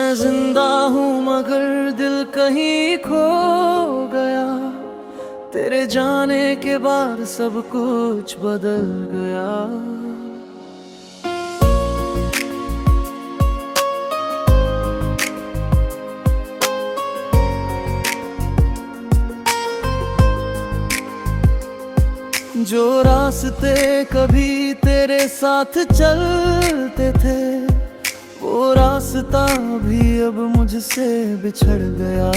मैं जिंदा हूँ मगर दिल कहीं खो गया। तेरे जाने के बाद सब कुछ बदल गया। जो रास्ते कभी तेरे साथ चलते थे, वो रास्ता भी अब मुझसे बिछड़ गया।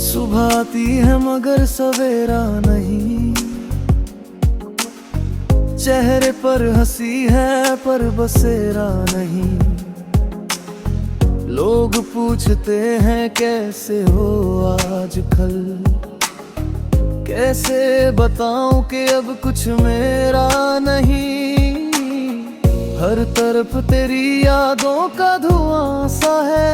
सुबह आती है मगर सवेरा नहीं, चेहरे पर हंसी है पर बसेरा नहीं। लोग पूछते हैं कैसे हो आजकल, कैसे बताऊं कि अब कुछ मेरा नहीं। हर तरफ तेरी यादों का धुआं सा है,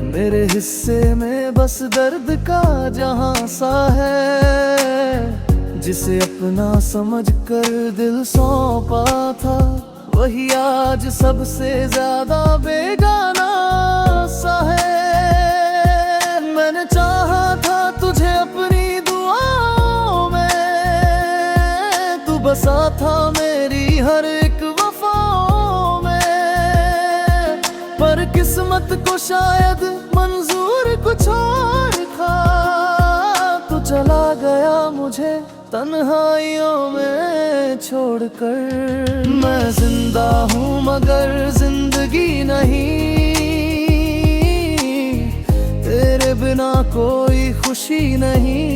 मेरे हिस्से में बस दर्द का जहां सा है। जिसे अपना समझ कर दिल सौंपा था, वही आज सबसे ज्यादा बेगाना सा है। मैंने चाहा था तुझे अपनी दुआओं में, तू बसा था मेरी हर एक वफाओं में। पर किस्मत को शायद मंजूर कुछ और था, तू चला गया मुझे तन्हाइयों में छोड़कर। मैं जिंदा हूँ मगर जिंदगी नहीं, तेरे बिना कोई खुशी नहीं।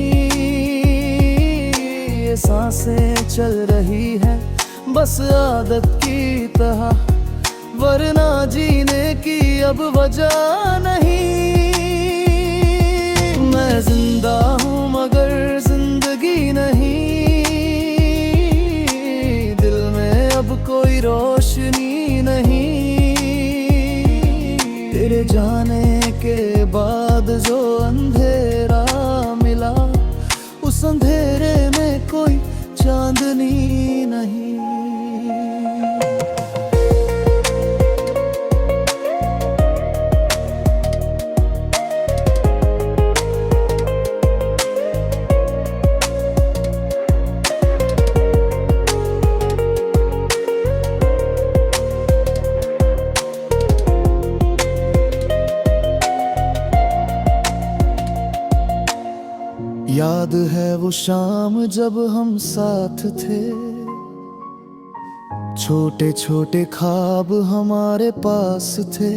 ये सांसें चल रही है बस आदत की तरह, वरना जीने की अब वजह नहीं। मैं जिंदा हूँ मगर जिंदगी नहीं, दिल में अब कोई रोशनी नहीं। तेरे जाने के बाद जो अंधेरा मिला, उस अंधेरे में कोई चांदनी नहीं। याद है वो शाम जब हम साथ थे, छोटे छोटे ख्वाब हमारे पास थे।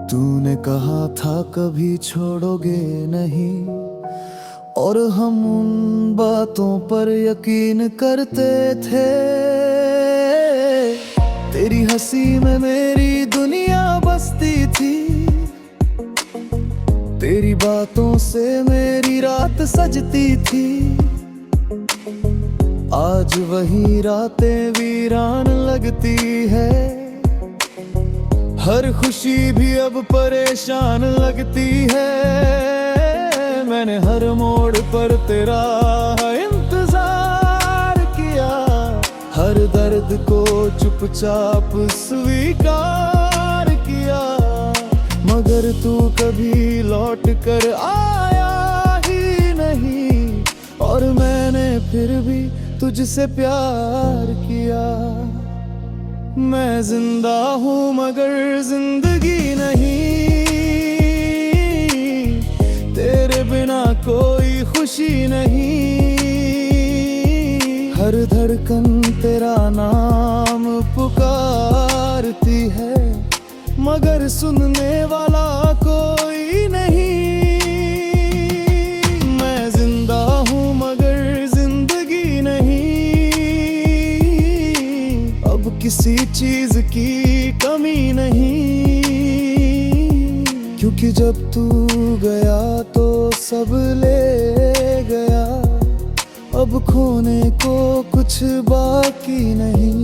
तूने कहा था कभी छोड़ोगे नहीं, और हम उन बातों पर यकीन करते थे। तेरी हंसी में मेरी दुनिया बसती थी, तेरी बातों से मेरी रात सजती थी। आज वही रातें वीरान लगती है, हर खुशी भी अब परेशान लगती है। मैंने हर मोड़ पर तेरा इंतजार किया, हर दर्द को चुपचाप स्वीकार किया। मगर तू कभी लौट कर आया ही नहीं, और मैंने फिर भी तुझसे प्यार किया। मैं जिंदा हूँ मगर जिंदगी नहीं, तेरे बिना कोई खुशी नहीं। हर धड़कन तेरा नाम पुकारती है, मगर सुनने वाला कोई नहीं। मैं जिंदा हूँ मगर जिंदगी नहीं, अब किसी चीज की कमी नहीं। क्योंकि जब तू गया तो सब ले गया, अब खोने को कुछ बाकी नहीं।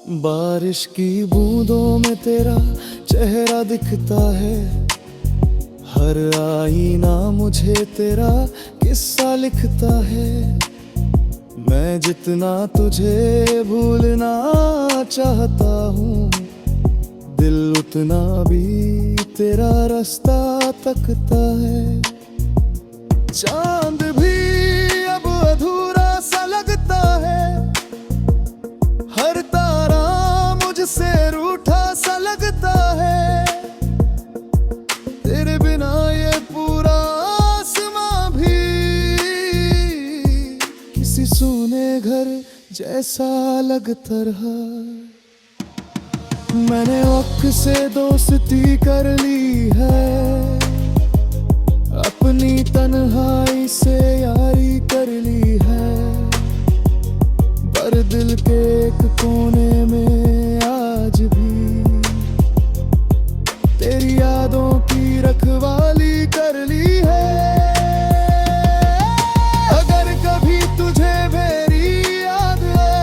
बारिश की बूंदों में तेरा चेहरा दिखता है, हर आईना मुझे तेरा किस्सा लिखता है। मैं जितना तुझे भूलना चाहता हूँ, दिल उतना भी तेरा रास्ता तकता है। चांद भी अब अधूरा सा लगता है, हर तारा मुझसे रूठा सा लगता है। तेरे बिना ये पूरा आसमां भी किसी सूने घर जैसा लगता रहा। मैंने वक्त से दोस्ती कर ली है, अपनी तन्हाई से यारी कर ली है। पर दिल के एक कोने में आज भी तेरी यादों की रखवाली कर ली है। अगर कभी तुझे मेरी याद है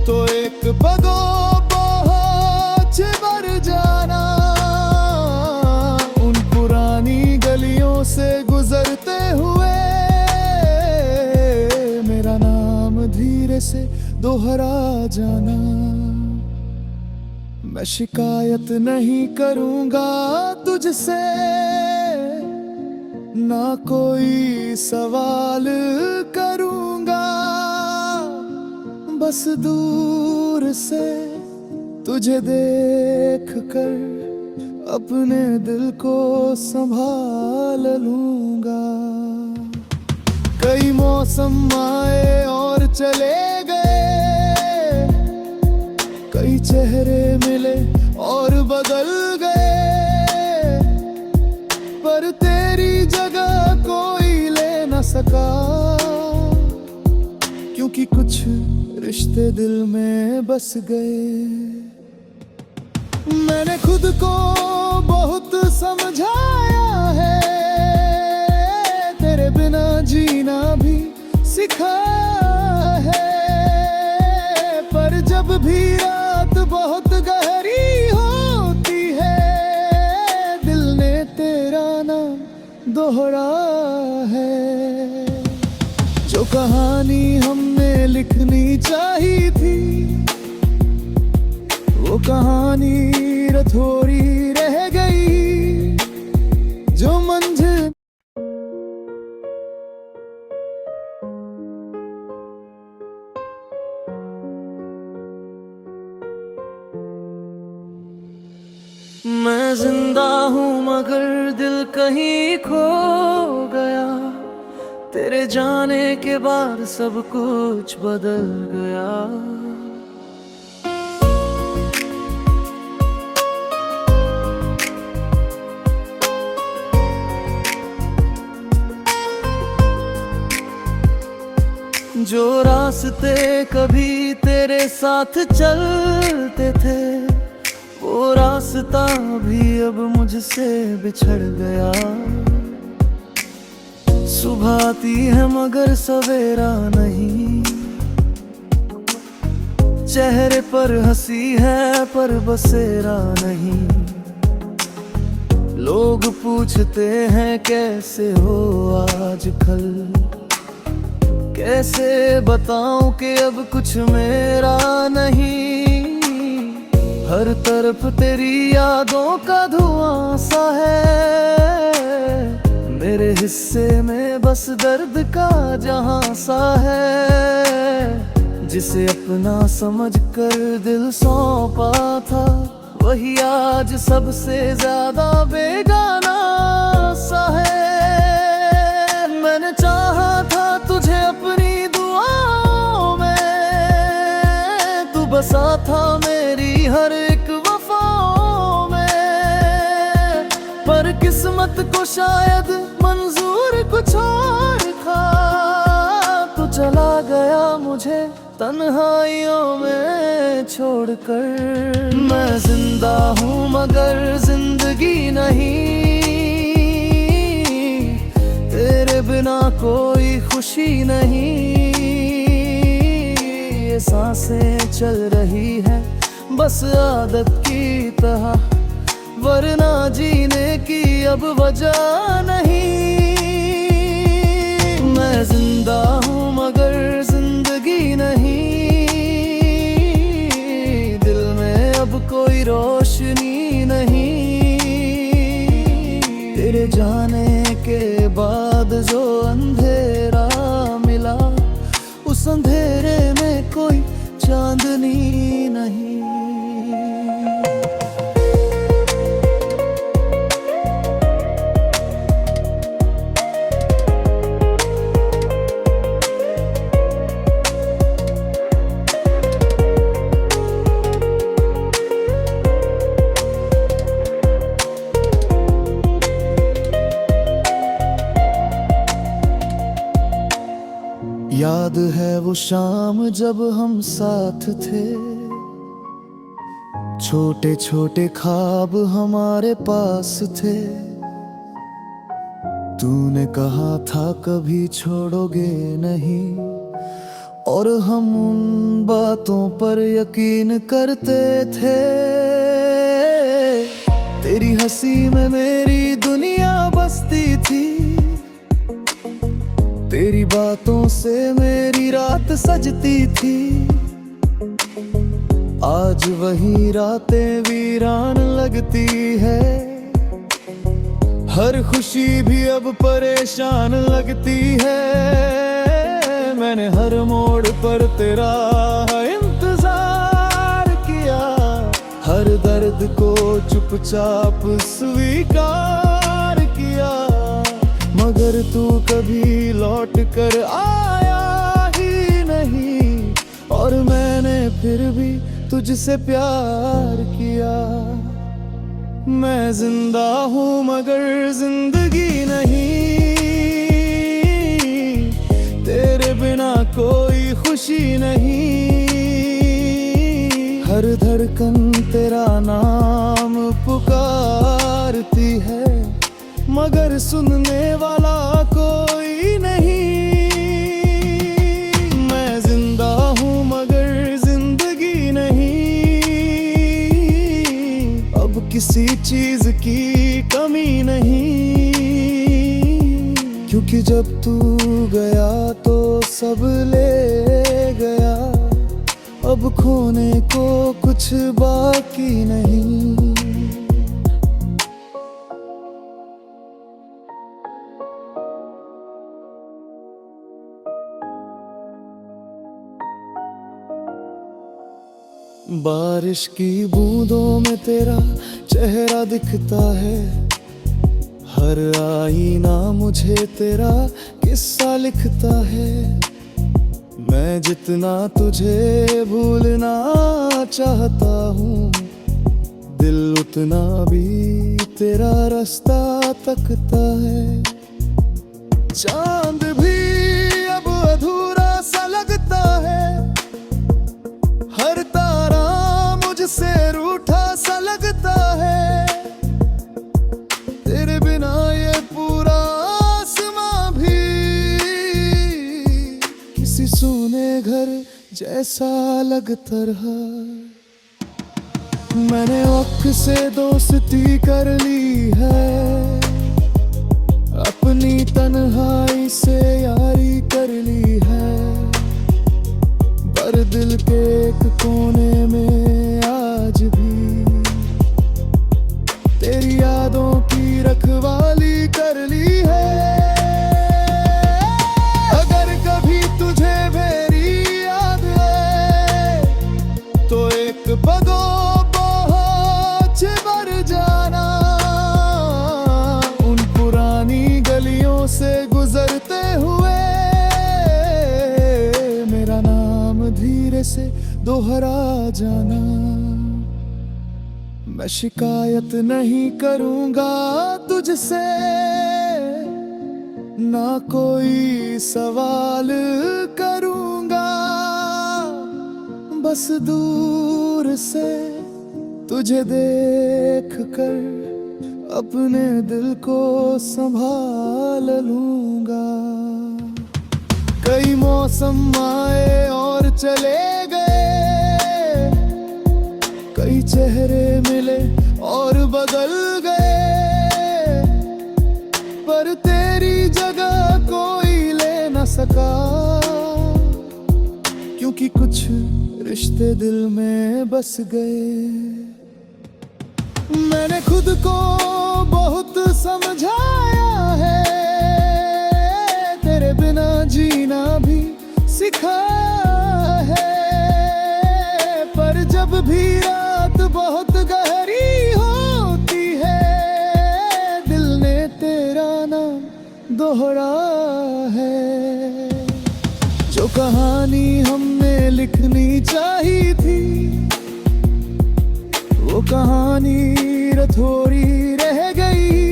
तो एक पगो से गुजरते हुए मेरा नाम धीरे से दोहरा जाना। मैं शिकायत नहीं करूंगा तुझसे, ना कोई सवाल करूंगा। बस दूर से तुझे देख कर अपने दिल को संभाल लूंगा। कई मौसम आए और चले गए, कई चेहरे मिले और बदल गए, पर तेरी जगह कोई ले न सका। क्योंकि कुछ रिश्ते दिल में बस गए। मैंने खुद को बहुत समझाया है, तेरे बिना जीना भी सिखाया है। पर जब भी रात बहुत गहरी होती है, दिल ने तेरा नाम दोहरा है। जो कहानी हमने लिखनी चाहिए थी, वो कहानी थोड़ी रह गई। जो मंजिल मैं जिंदा हूँ मगर दिल कहीं खो गया। तेरे जाने के बाद सब कुछ बदल गया। जो रास्ते कभी तेरे साथ चलते थे, वो रास्ता भी अब मुझसे बिछड़ गया। सुबह आती है मगर सवेरा नहीं, चेहरे पर हंसी है पर बसेरा नहीं। लोग पूछते हैं कैसे हो आजकल, कैसे बताऊं कि अब कुछ मेरा नहीं। हर तरफ तेरी यादों का धुआं सा है, मेरे हिस्से में बस दर्द का जहां सा है। जिसे अपना समझ कर दिल सौंपा था, वही आज सबसे ज्यादा बेगाना सा है। मैंने चाहा था तुझे अपनी दुआओं में, तू बसा था मेरी हर एक वफाओं में। पर किस्मत को शायद मंजूर कुछ और था, तू चला गया मुझे तन्हाइयों में छोड़कर। मैं जिंदा हूँ मगर जिंदगी नहीं, तेरे बिना कोई खुशी नहीं। ये सांसें चल रही हैं बस आदत की तरह, वरना जीने की अब वजह नहीं। मैं जिंदा हूँ मगर जिंदगी नहीं, दिल में अब कोई रोशनी नहीं। तेरे जाने के बाद जो अंधेरा मिला, उस अंधेरे में कोई चांदनी नहीं। याद है वो शाम जब हम साथ थे, छोटे छोटे ख्वाब हमारे पास थे। तूने कहा था कभी छोड़ोगे नहीं, और हम उन बातों पर यकीन करते थे। तेरी हंसी में मेरी दुनिया बसती थी, तेरी बातों से मेरी रात सजती थी। आज वही रातें वीरान लगती है, हर खुशी भी अब परेशान लगती है। मैंने हर मोड़ पर तेरा इंतजार किया, हर दर्द को चुपचाप स्वीकार किया, मगर तू कभी लौट कर आया ही नहीं। और मैंने फिर भी तुझसे प्यार किया। मैं जिंदा हूँ मगर जिंदगी नहीं, तेरे बिना कोई खुशी नहीं। हर धड़कन तेरा नाम पुकारती है, मगर सुनने वाला कोई नहीं। मैं जिंदा हूँ मगर जिंदगी नहीं, अब किसी चीज की कमी नहीं। क्योंकि जब तू गया तो सब ले गया, अब खोने को कुछ बाकी नहीं। बारिश की बूंदों में तेरा चेहरा दिखता है, हर आईना मुझे तेरा किस्सा लिखता है। मैं जितना तुझे भूलना चाहता हूँ, दिल उतना भी तेरा रास्ता तकता है। चांद भी अब अधूरा सा लगता है, हर तारा मुझसे रूठा सा लगता है। तेरे बिना ये पूरा आसमां भी किसी सूने घर जैसा लगता रहा। मैंने वक्त से दोस्ती कर ली है, अपनी तन्हाई से यारी कर ली है। पर दिल के एक कोने में आज भी तेरी यादों की रखवाली कर ली है। अगर कभी तुझे मेरी याद है तो एक बगो पहुंच भर जाना। उन पुरानी गलियों से गुजरते हुए मेरा नाम धीरे से दोहरा जाना। मैं शिकायत नहीं करूंगा तुझसे, ना कोई सवाल करूंगा। बस दूर से तुझे देख कर अपने दिल को संभाल लूंगा। कई मौसम आए और चले गए, चेहरे मिले और बदल गए, पर तेरी जगह कोई ले न सका, क्योंकि कुछ रिश्ते दिल में बस गए। मैंने खुद को बहुत समझाया है, तेरे बिना जीना भी सिखाया है, पर जब भी रात बहुत गहरी होती है, दिल ने तेरा नाम दोहराया है। जो कहानी हमने लिखनी चाहिए थी, वो कहानी थोड़ी रह गई।